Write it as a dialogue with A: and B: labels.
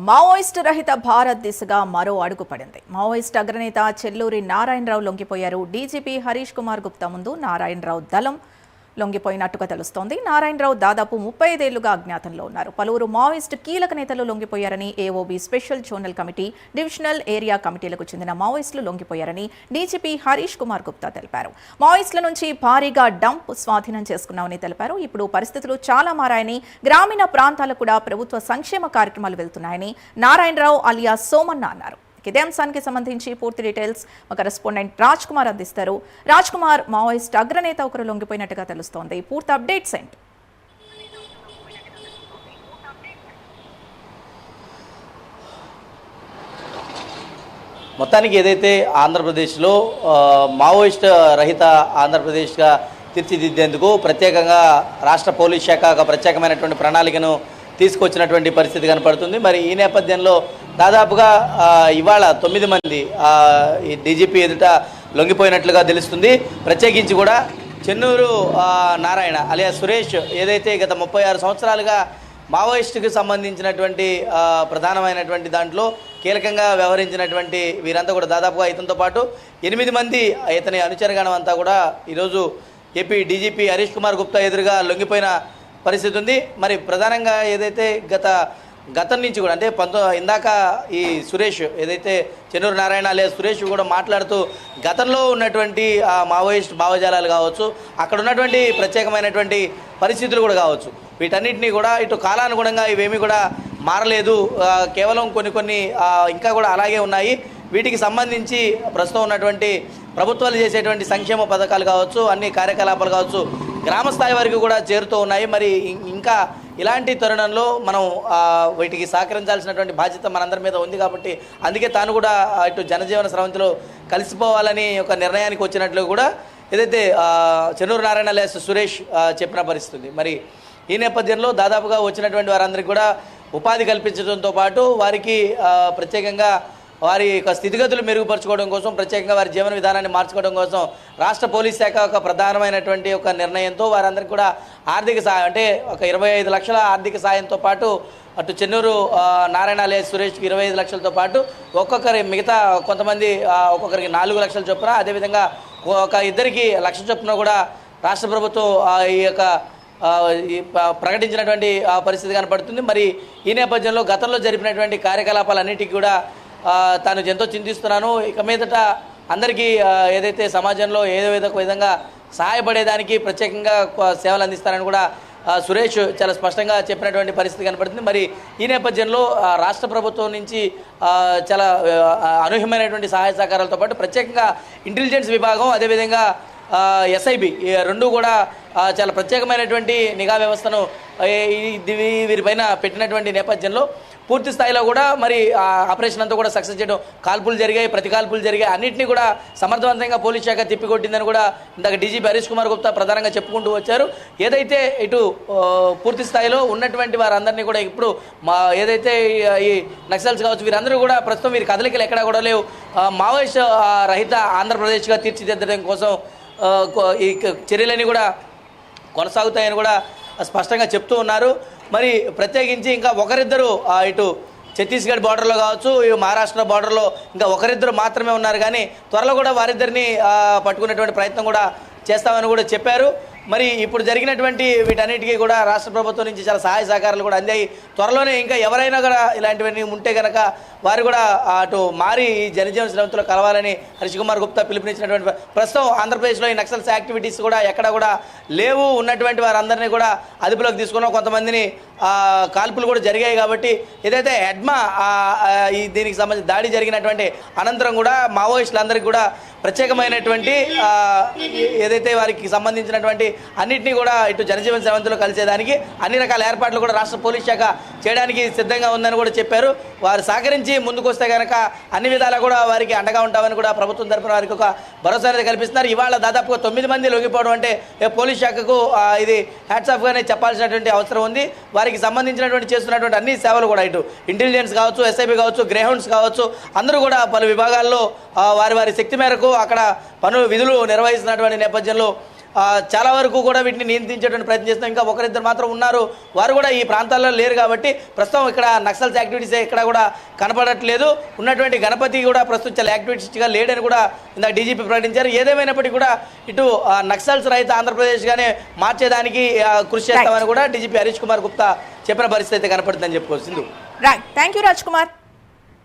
A: Maoist రహిత భారత్ దిశగా మరో అడుగు పడింది. మావోయిస్టు అగ్రనేత చెల్లూరి నారాయణరావు లొంగిపోయారు. డీజీపీ హరీష్ కుమార్ గుప్తా ముందు నారాయణరావు దళం లొంగిపోయినట్టుగా తెలుస్తోంది. నారాయణరావు దాదాపు 35 ఏళ్లుగా అజ్ఞాతంలో ఉన్నారు. పలువురు మావోయిస్టు కీలక నేతలు లొంగిపోయారని AOB special zonal committee, divisional area కమిటీలకు చెందిన మావోయిస్టులు లొంగిపోయారని డీజీపీ హరీష్ కుమార్ గుప్తా తెలిపారు. మావోయిస్టుల నుంచి భారీగా డంప్ స్వాధీనం చేసుకున్నామని తెలిపారు. ఇప్పుడు పరిస్థితులు చాలా మారాయని, గ్రామీణ ప్రాంతాలకు కూడా ప్రభుత్వ సంక్షేమ కార్యక్రమాలు వెళ్తున్నాయని నారాయణరావు అలియా సోమన్న అన్నారు. ఇదే అంశానికి సంబంధించి పూర్తి డీటెయిల్స్ మా కరెస్పాండెంట్ రాజ్ కుమార్ అందిస్తారు. రాజ్ కుమార్, మావోయిస్ట్ అగ్రనేత ఒకరు లొంగిపోయినట్టుగా తెలుస్తోంది. పూర్తి అప్డేట్స్ ఏంటి?
B: మొత్తానికి ఏదైతే ఆంధ్రప్రదేశ్లో మావోయిస్ట్ రహిత ఆంధ్రప్రదేశ్గా తీర్చిదిద్దేందుకు ప్రత్యేకంగా రాష్ట్ర పోలీస్ శాఖ ఒక ప్రత్యేకమైనటువంటి ప్రణాళికను తీసుకొచ్చినటువంటి పరిస్థితి కనపడుతుంది. మరి ఈ నేపథ్యంలో దాదాపుగా ఇవాళ 9 మంది ఈ డీజీపీ ఎదుట లొంగిపోయినట్లుగా తెలుస్తుంది. ప్రత్యేకించి కూడా చెన్నూరు నారాయణ అలియా సురేష్ ఏదైతే గత 36 సంవత్సరాలుగా మావోయిస్టుకి సంబంధించినటువంటి ప్రధానమైనటువంటి దాంట్లో కీలకంగా వ్యవహరించినటువంటి వీరంతా కూడా దాదాపుగా ఇతనితో పాటు 8 మంది ఇతని అనుచరగణం అంతా కూడా ఈరోజు ఏపీ డీజీపీ హరీష్ కుమార్ గుప్తా ఎదురుగా లొంగిపోయిన పరిస్థితి ఉంది. మరి ప్రధానంగా ఏదైతే గతం నుంచి కూడా అంటే ఇందాక ఈ సురేష్ ఏదైతే చెన్నూరు నారాయణ అలియా సురేష్ కూడా మాట్లాడుతూ గతంలో ఉన్నటువంటి మావోయిస్ట్ భావజాలాలు కావచ్చు, అక్కడ ఉన్నటువంటి ప్రత్యేకమైనటువంటి పరిస్థితులు కూడా కావచ్చు, వీటన్నిటినీ కూడా ఇటు కాలానుగుణంగా ఇవేమీ కూడా మారలేదు, కేవలం కొన్ని ఇంకా కూడా అలాగే ఉన్నాయి. వీటికి సంబంధించి ప్రస్తుతం ఉన్నటువంటి ప్రభుత్వాలు చేసేటువంటి సంక్షేమ పథకాలు కావచ్చు, అన్ని కార్యకలాపాలు కావచ్చు, గ్రామ స్థాయి వరకు కూడా చేరుతూ ఉన్నాయి. మరి ఇంకా ఇలాంటి తరుణంలో మనం వీటికి సహకరించాల్సినటువంటి బాధ్యత మనందరి మీద ఉంది. కాబట్టి అందుకే తాను కూడా ఇటు జనజీవన స్రవంతిలో కలిసిపోవాలని ఒక నిర్ణయానికి వచ్చినట్లు కూడా ఏదైతే చెన్నూరు నారాయణ అలియా సురేష్ చెప్పిన పరిస్థితి. మరి ఈ నేపథ్యంలో దాదాపుగా వచ్చినటువంటి వారందరికీ కూడా ఉపాధి కల్పించడంతో పాటు వారికి ప్రత్యేకంగా వారి యొక్క స్థితిగతులు మెరుగుపరచుకోవడం కోసం, ప్రత్యేకంగా వారి జీవన విధానాన్ని మార్చుకోవడం కోసం రాష్ట్ర పోలీస్ శాఖ ఒక ప్రధానమైనటువంటి ఒక నిర్ణయంతో వారందరికీ కూడా ఆర్థిక సాయం అంటే ఒక 25 లక్షల ఆర్థిక సాయంతో పాటు అటు చెన్నూరు నారాయణ అలియా సురేష్కి 25 లక్షలతో పాటు ఒక్కొక్కరి మిగతా కొంతమంది ఒక్కొక్కరికి 4 లక్షల చొప్పున, అదేవిధంగా ఒక ఇద్దరికి 1 లక్ష చొప్పున కూడా రాష్ట్ర ప్రభుత్వం ఈ యొక్క ప్రకటించినటువంటి పరిస్థితి కనపడుతుంది. మరి ఈ నేపథ్యంలో గతంలో జరిపినటువంటి కార్యకలాపాలన్నిటికీ కూడా తాను ఎంతో చింతిస్తున్నాను. ఇక మీదట అందరికీ ఏదైతే సమాజంలో ఏదో విధంగా సహాయపడేదానికి ప్రత్యేకంగా సేవలు అందిస్తారని కూడా సురేష్ చాలా స్పష్టంగా చెప్పినటువంటి పరిస్థితి కనపడుతుంది. మరి ఈ నేపథ్యంలో రాష్ట్ర ప్రభుత్వం నుంచి చాలా అనూహ్యమైనటువంటి సహాయ సహకారాలతో పాటు ప్రత్యేకంగా ఇంటెలిజెన్స్ విభాగం, అదేవిధంగా ఎస్ఐబి రెండు కూడా చాలా ప్రత్యేకమైనటువంటి నిఘా వ్యవస్థను వీరిపైన పెట్టినటువంటి నేపథ్యంలో పూర్తి స్థాయిలో కూడా మరి ఆపరేషన్ అంతా కూడా సక్సెస్ చేయడం, కాల్పులు జరిగాయి, ప్రతి కాల్పులు జరిగాయి, అన్నింటినీ కూడా సమర్థవంతంగా పోలీస్ శాఖ తిప్పికొట్టిందని కూడా ఇందాక డీజీపీ హరీష్ కుమార్ గుప్తా ప్రధానంగా చెప్పుకుంటూ వచ్చారు. ఏదైతే ఇటు పూర్తి స్థాయిలో ఉన్నటువంటి వారందరినీ కూడా ఇప్పుడు ఏదైతే ఈ నక్సల్స్ కావచ్చు వీరందరూ కూడా ప్రస్తుతం వీరి కదలికలు ఎక్కడా కూడా లేవు, మావోయిస్ట్ రహిత ఆంధ్రప్రదేశ్గా తీర్చిదిద్దడం కోసం ఈ చర్యలన్నీ కూడా కొనసాగుతాయని కూడా స్పష్టంగా చెప్తూ ఉన్నారు. మరి ప్రత్యేకించి ఇంకా ఒకరిద్దరు ఇటు ఛత్తీస్గఢ్ బార్డర్లో కావచ్చు, మహారాష్ట్ర బార్డర్లో ఇంకా ఒకరిద్దరు మాత్రమే ఉన్నారు, కానీ త్వరలో కూడా వారిద్దరిని పట్టుకునేటువంటి ప్రయత్నం కూడా చేస్తామని కూడా చెప్పారు. మరి ఇప్పుడు జరిగినటువంటి వీటన్నిటికీ కూడా రాష్ట్ర ప్రభుత్వం నుంచి చాలా సహాయ సహకారాలు కూడా అందాయి. త్వరలోనే ఇంకా ఎవరైనా కూడా ఇలాంటివన్నీ ఉంటే కనుక వారు కూడా అటు మారి జనజీవన స్రవంతిలో కలవాలని హరీష్ కుమార్ గుప్తా పిలుపునిచ్చినటువంటి ప్రస్తుతం ఆంధ్రప్రదేశ్లో ఈ నక్సల్స్ యాక్టివిటీస్ కూడా ఎక్కడ కూడా లేవు. ఉన్నటువంటి వారందరినీ కూడా అదుపులోకి తీసుకున్నాం. కొంతమందిని కాల్పులు కూడా జరిగాయి. కాబట్టి ఏదైతే ఎడ్మా దీనికి సంబంధించి దాడి జరిగినటువంటి అనంతరం కూడా మావోయిస్టులందరికీ కూడా ప్రత్యేకమైనటువంటి ఏదైతే వారికి సంబంధించినటువంటి అన్నింటినీ కూడా ఇటు జనజీవన స్రవంతిలో కలిసేదానికి అన్ని రకాల ఏర్పాట్లు కూడా రాష్ట్ర పోలీస్ శాఖ చేయడానికి సిద్ధంగా ఉందని కూడా చెప్పారు. వారు సహకరించి ముందుకు వస్తే కనుక అన్ని విధాలా కూడా వారికి అండగా ఉంటామని కూడా ప్రభుత్వం తరఫున వారికి ఒక భరోసా అనేది కల్పిస్తున్నారు. ఇవాళ దాదాపుగా 9 మంది లొంగిపోవడం అంటే పోలీస్ శాఖకు ఇది హ్యాట్స్ ఆఫ్గానే చెప్పాల్సినటువంటి అవసరం ఉంది. వారికి సంబంధించినటువంటి చేస్తున్నటువంటి అన్ని సేవలు కూడా ఇటు ఇంటెలిజెన్స్ కావచ్చు, ఎస్ఐబి కావచ్చు, గ్రేహౌండ్స్ కావచ్చు, అందరూ కూడా పలు విభాగాల్లో వారి శక్తి మేరకు అక్కడ విధులు నిర్వహిస్తున్నటువంటి నేపథ్యంలో చాలా వరకు కూడా వీటిని నియంత్రించేటువంటి ప్రయత్నం చేస్తున్నాం. ఇంకా ఒకరిద్దరు మాత్రం ఉన్నారు, వారు కూడా ఈ ప్రాంతాల్లో లేరు కాబట్టి ప్రస్తుతం ఇక్కడ నక్సల్స్ యాక్టివిటీస్ ఇక్కడ కూడా కనపడట్లేదు. ఉన్నటువంటి గణపతి కూడా ప్రస్తుతం చాలా యాక్టివిటీస్గా లేడని కూడా ఇందాక డీజీపీ ప్రకటించారు. ఏదేమైనప్పటికీ కూడా ఇటు నక్సల్స్ రహిత ఆంధ్రప్రదేశ్గానే మార్చేదానికి కృషి చేస్తామని కూడా డీజీపీ హరీష్ కుమార్ గుప్తా చెప్పిన పరిస్థితి అయితే కనపడుతుందని చెప్పుకోవచ్చు.
A: Right, thank you Raj Kumar.